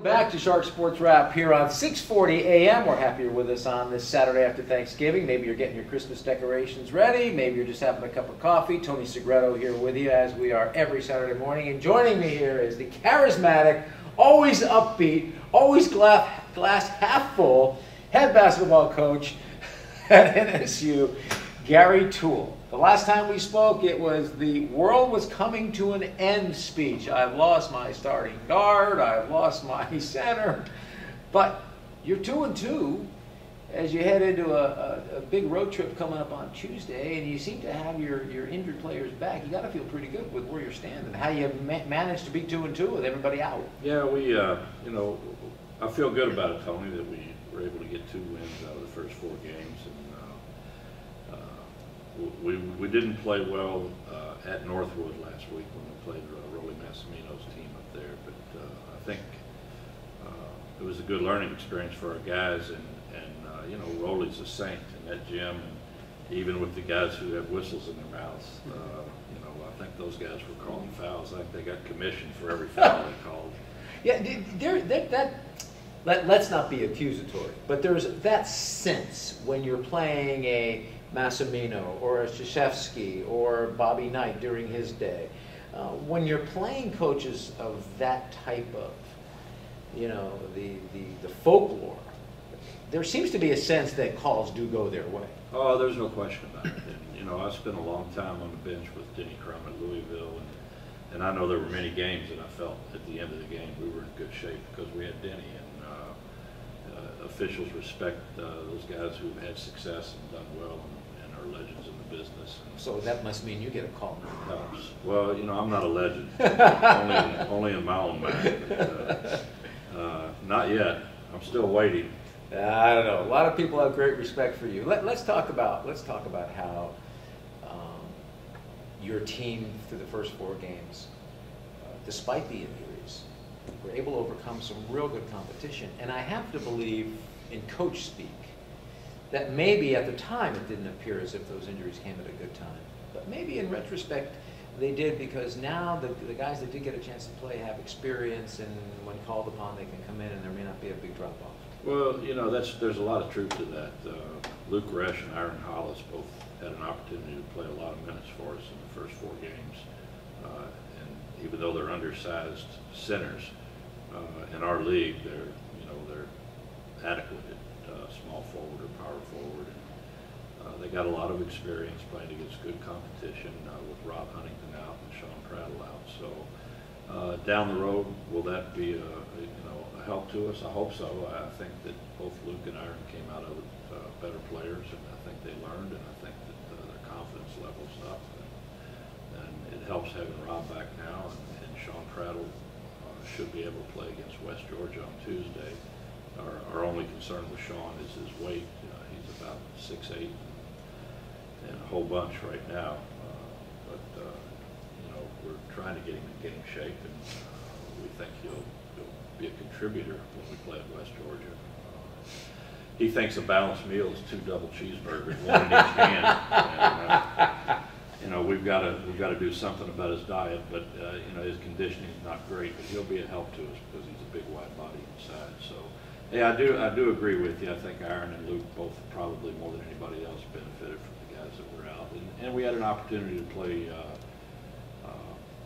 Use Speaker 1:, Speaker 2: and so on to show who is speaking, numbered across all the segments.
Speaker 1: Back to Shark Sports Wrap here on 6:40 a.m. We're happy you're with us on this Saturday after Thanksgiving. Maybe you're getting your Christmas decorations ready. Maybe you're just having a cup of coffee. Tony Segreto here with you as we are every Saturday morning. And joining me here is the charismatic, always upbeat, always glass half full head basketball coach at NSU, Gary Tuell. The last time we spoke, it was the world was coming to an end speech. I've lost my starting guard, I've lost my center, but you're 2-2 as you head into a big road trip coming up on Tuesday, and you seem to have your injured players back. You got to feel pretty good with where you're standing. How you managed to be 2-2 with everybody out? Yeah,
Speaker 2: we, I feel good about it, Tony, that we were able to get 2 wins out of the first 4 games. We didn't play well at Northwood last week when we played Rolly Massimino's team up there, but I think it was a good learning experience for our guys, and Rolly's a saint in that gym, and even with the guys who have whistles in their mouths, I think those guys were calling fouls. I think they got commissioned for every foul they called.
Speaker 1: Yeah, let's not be accusatory, but there's that sense when you're playing a Massimino or a Krzyzewski or Bobby Knight during his day. When you're playing coaches of that type of, the folklore, there seems to be a sense that calls do go their way.
Speaker 2: Oh, there's no question about it. And, I spent a long time on the bench with Denny Crum at Louisville, and I know there were many games that I felt at the end of the game we were in good shape because we had Denny, and officials respect those guys who've had success and done well and are legends in the business.
Speaker 1: So that must mean you get a call.
Speaker 2: Well, I'm not a legend, only in my own mind. But, not yet. I'm still waiting.
Speaker 1: I don't know. A lot of people have great respect for you. Let's talk about how your team through the first 4 games, despite the injuries, were able to overcome some real good competition. And I have to believe, in coach speak, that maybe at the time it didn't appear as if those injuries came at a good time. But maybe in retrospect they did, because now the guys that did get a chance to play have experience, and when called upon they can come in and there may not be a big drop-off.
Speaker 2: Well, there's a lot of truth to that. Luke Resch and Aaron Hollis both had an opportunity to play a lot of minutes for us in the first 4 games. And even though they're undersized centers in our league, they're adequate at small forward or power forward. And, they got a lot of experience playing against good competition with Rob Huntington out and Sean Prattle out. So down the road, will that be a help to us? I hope so. I think that both Luke and Aaron came out of it better players, and I think they learned, and I think that their confidence level's up. And it helps having Rob back now, and Sean Prattle should be able to play against West Georgia on Tuesday. Our only concern with Sean is his weight. He's about 6'8", and a whole bunch right now. But we're trying to get him in game shape, and we think he'll be a contributor when we play at West Georgia. He thinks a balanced meal is 2 double cheeseburgers, 1 in each hand. And, we've got to do something about his diet, but his conditioning is not great. But he'll be a help to us because he's a big wide body inside. So, yeah, I do agree with you. I think Aaron and Luke both probably more than anybody else benefited from the guys that were out, and we had an opportunity to play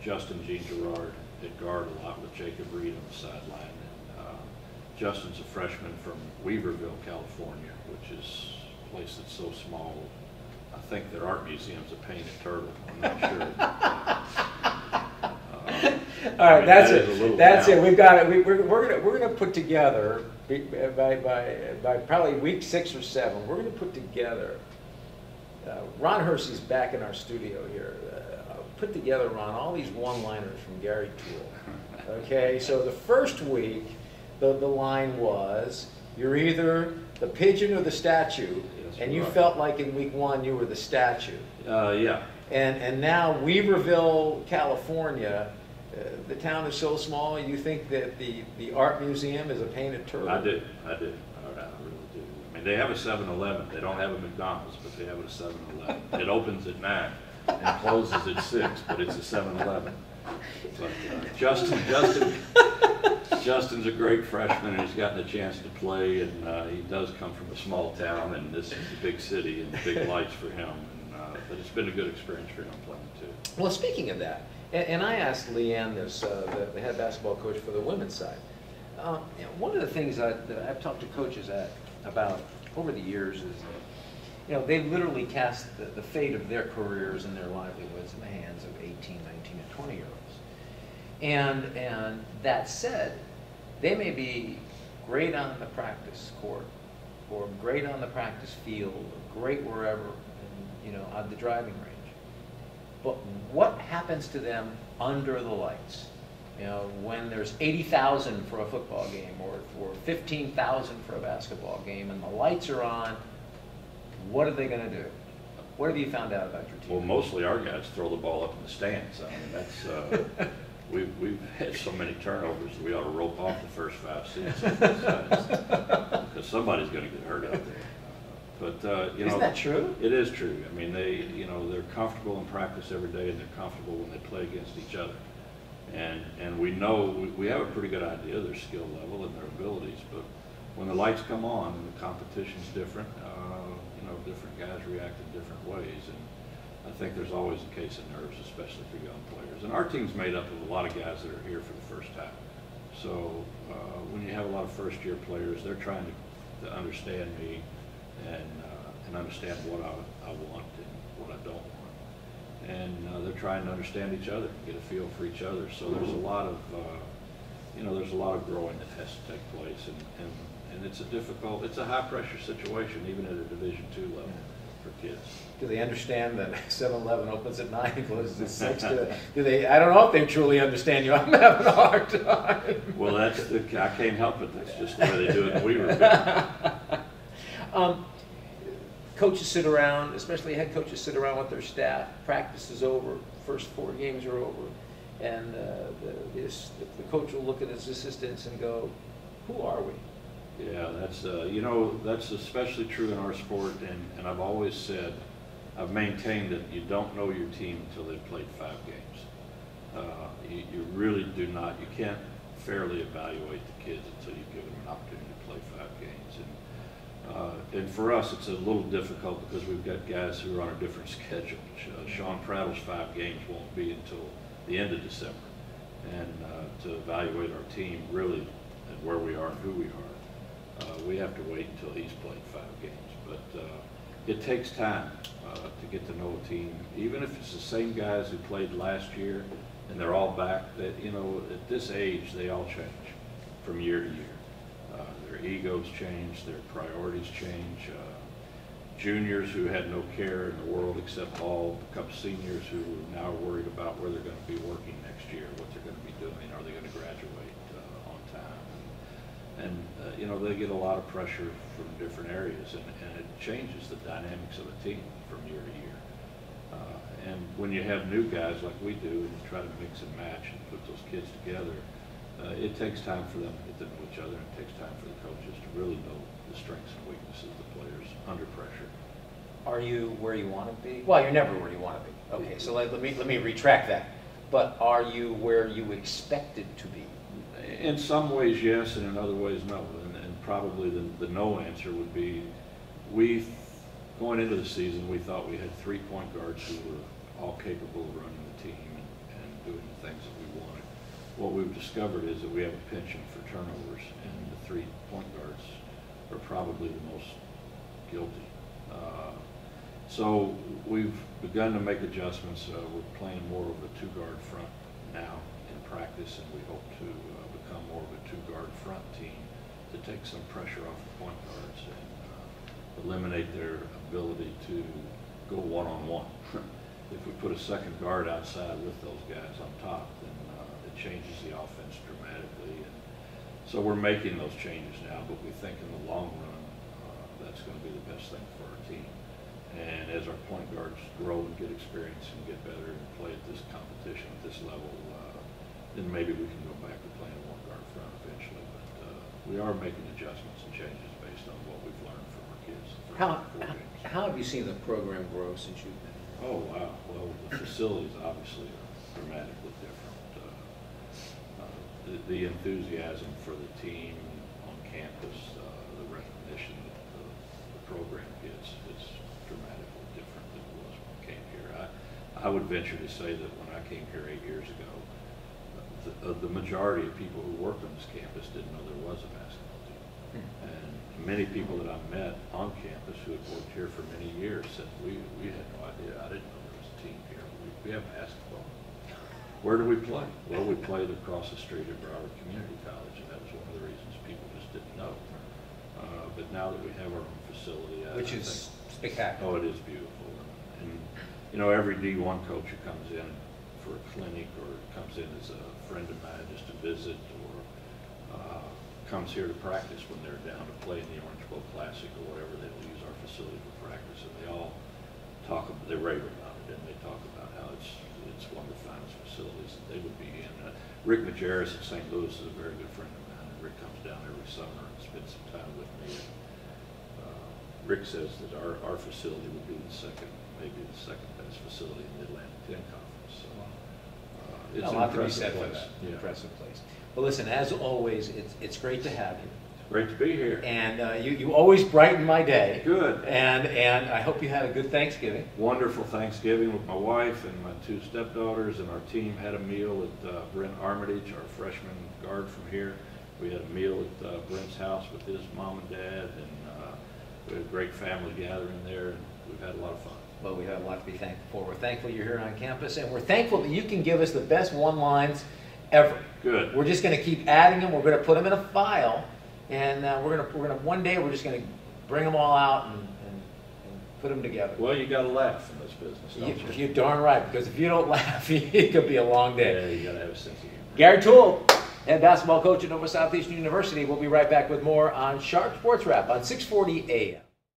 Speaker 2: Justin Jean Girard at guard a lot with Jacob Reed on the sideline. And Justin's a freshman from Weaverville, California, which is a place that's so small. I think their art museum's a painted turtle. I'm not sure.
Speaker 1: All right, that's it. That's it. We've got it. We're gonna put together by probably week 6 or 7. We're gonna put together. Ron Hersey's back in our studio here. Put together, Ron, all these one-liners from Gary Tuell. Okay, so the first week, the line was, you're either the pigeon or the statue, and you felt like in week 1 you were the statue.
Speaker 2: Yeah.
Speaker 1: And now Weaverville, California, the town is so small, you think that the art museum is a painted turtle?
Speaker 2: I do. I really do. I mean, they have a 7-Eleven. They don't have a McDonald's, but they have a 7-Eleven. It opens at 9 and closes at 6, but it's a 7-Eleven. But Justin Justin's a great freshman, and he's gotten a chance to play, and he does come from a small town, and this is a big city and big lights for him. But it's been a good experience for him playing too.
Speaker 1: Well, speaking of that, and I asked Leanne this, the head basketball coach for the women's side. One of the things that I've talked to coaches about over the years is that, they literally cast the fate of their careers and their livelihoods in the hands of 18, 19, and 20-year-olds. And that said, they may be great on the practice court, or great on the practice field, or great wherever, on the driving range. But what happens to them under the lights? When there's 80,000 for a football game, or 15,000 for a basketball game, and the lights are on, what are they going to do? What have you found out about your team?
Speaker 2: Well, mostly our guys throw the ball up in the stands. I mean, that's we've had so many turnovers that we ought to rope off the first 5 seats because somebody's going to get hurt out there. But
Speaker 1: isn't that true?
Speaker 2: It is true. I mean, they're comfortable in practice every day, and they're comfortable when they play against each other. And we know we have a pretty good idea of their skill level and their abilities. But when the lights come on and the competition's different, different guys react in different ways. And I think there's always a case of nerves, especially for young players. And our team's made up of a lot of guys that are here for the first time. So when you have a lot of first-year players, they're trying to understand me and understand what I want and what I don't want. And they're trying to understand each other, get a feel for each other. So there's a lot of, there's a lot of growing that has to take place. And it's a high-pressure situation, even at a Division II level for kids.
Speaker 1: Do they understand that 7-Eleven opens at 9 and closes at 6? Do they? I don't know if they truly understand you. I'm having a hard time.
Speaker 2: Well, I can't help it. That's just the way they do it in Weaver.
Speaker 1: Coaches sit around, especially head coaches sit around with their staff. Practice is over. First 4 games are over. And the coach will look at his assistants and go, who are we?
Speaker 2: Yeah, that's especially true in our sport. And I've always said, I've maintained that you don't know your team until they've played 5 games. You really do not. You can't fairly evaluate the kids until you give them an opportunity to play 5 games. And for us, it's a little difficult because we've got guys who are on a different schedule. Sean Prattle's 5 games won't be until the end of December. And to evaluate our team really and where we are and who we are, we have to wait until he's played 5 games. But it takes time to get to know a team, even if it's the same guys who played last year and they're all back. That at this age, they all change from year to year. Their egos change, their priorities change. Juniors who had no care in the world except ball become seniors who now are worried about where they're going to be working next year, what they're going to be doing, are they going to graduate on time? And they get a lot of pressure from different areas, and it changes the dynamics of a team from year to year. And when you have new guys like we do and you try to mix and match and put those kids together, it takes time for them to get to know each other, and it takes time for the coaches to really know the strengths and weaknesses of the players under pressure.
Speaker 1: Are you where you want to be? Well, you're never where you want to be. Okay, so let me retract that. But are you where you expected to be?
Speaker 2: In some ways, yes, and in other ways, no. And probably the no answer would be, going into the season, we thought we had 3 point guards who were all capable of running the team and doing the things that we wanted. What we've discovered is that we have a penchant for turnovers, and the 3 point guards are probably the most guilty. So we've begun to make adjustments. We're playing more of a 2-guard front now in practice, and we hope to become more of a 2-guard front team to take some pressure off the point guards and eliminate their ability to go one-on-one. If we put a second guard outside with those guys on top, then it changes the offense dramatically. And so we're making those changes now, but we think in the long run that's going to be the best thing for our team. And as our point guards grow and get experience and get better and play at this competition, at this level, then maybe we can go back to playing a 1-guard front eventually. But we are making adjustments and changes based on what we've learned from our kids.
Speaker 1: How have you seen the program grow since you've been here?
Speaker 2: Oh, wow. Well, the facilities obviously are dramatically different. the enthusiasm for the team on campus, the recognition that the program gets is dramatically different than it was when I came here. I would venture to say that when I came here 8 years ago, the majority of people who worked on this campus didn't know there was a basketball team. And many people that I met on campus who had worked here for many years said, we had no idea. I didn't know there was a team here. We have basketball. Where do we play? Well, we played across the street at Broward Community College, and that was one of the reasons people just didn't know. But now that we have our own facility,
Speaker 1: which is spectacular.
Speaker 2: Oh, it is beautiful. And you know, every D1 coach who comes in for a clinic or comes in as a friend of mine just to visit or comes here to practice when they're down to play in the Orange Bowl Classic or whatever, they will use our facility for practice, and they all they rave about it, and they talk about how it's one of the finest facilities that they would be in. Rick Majerus at St. Louis is a very good friend of mine, and Rick comes down every summer and spends some time with me. And, Rick says that our facility would be maybe the second best facility in the Atlantic 10 Conference. So it's
Speaker 1: a
Speaker 2: an
Speaker 1: lot to be
Speaker 2: impressive
Speaker 1: said for
Speaker 2: place.
Speaker 1: that.
Speaker 2: Yeah.
Speaker 1: Impressive place. Well, listen, as always, it's great to have you.
Speaker 2: Great to be here.
Speaker 1: And you always brighten my day.
Speaker 2: Good.
Speaker 1: And I hope you had a good Thanksgiving.
Speaker 2: Wonderful Thanksgiving with my wife and my 2 stepdaughters, and our team had a meal at Brent Armitage, our freshman guard from here. We had a meal at Brent's house with his mom and dad, and we had a great family gathering there, and we've had a lot of fun.
Speaker 1: Well, we have a lot to be thankful for. We're thankful you're here on campus, and we're thankful that you can give us the best one-lines ever.
Speaker 2: Good.
Speaker 1: We're just going to keep adding them. We're going to put them in a file, and we're going to one day we're just going to bring them all out and put them together.
Speaker 2: Well, you got to laugh in this business, don't you?
Speaker 1: You're darn right, because if you don't laugh, it could be a long day.
Speaker 2: Yeah, you got to have a sense of humor.
Speaker 1: Gary Tuell, head basketball coach at Nova Southeastern University. We'll be right back with more on Sharp Sports Wrap on 640 AM.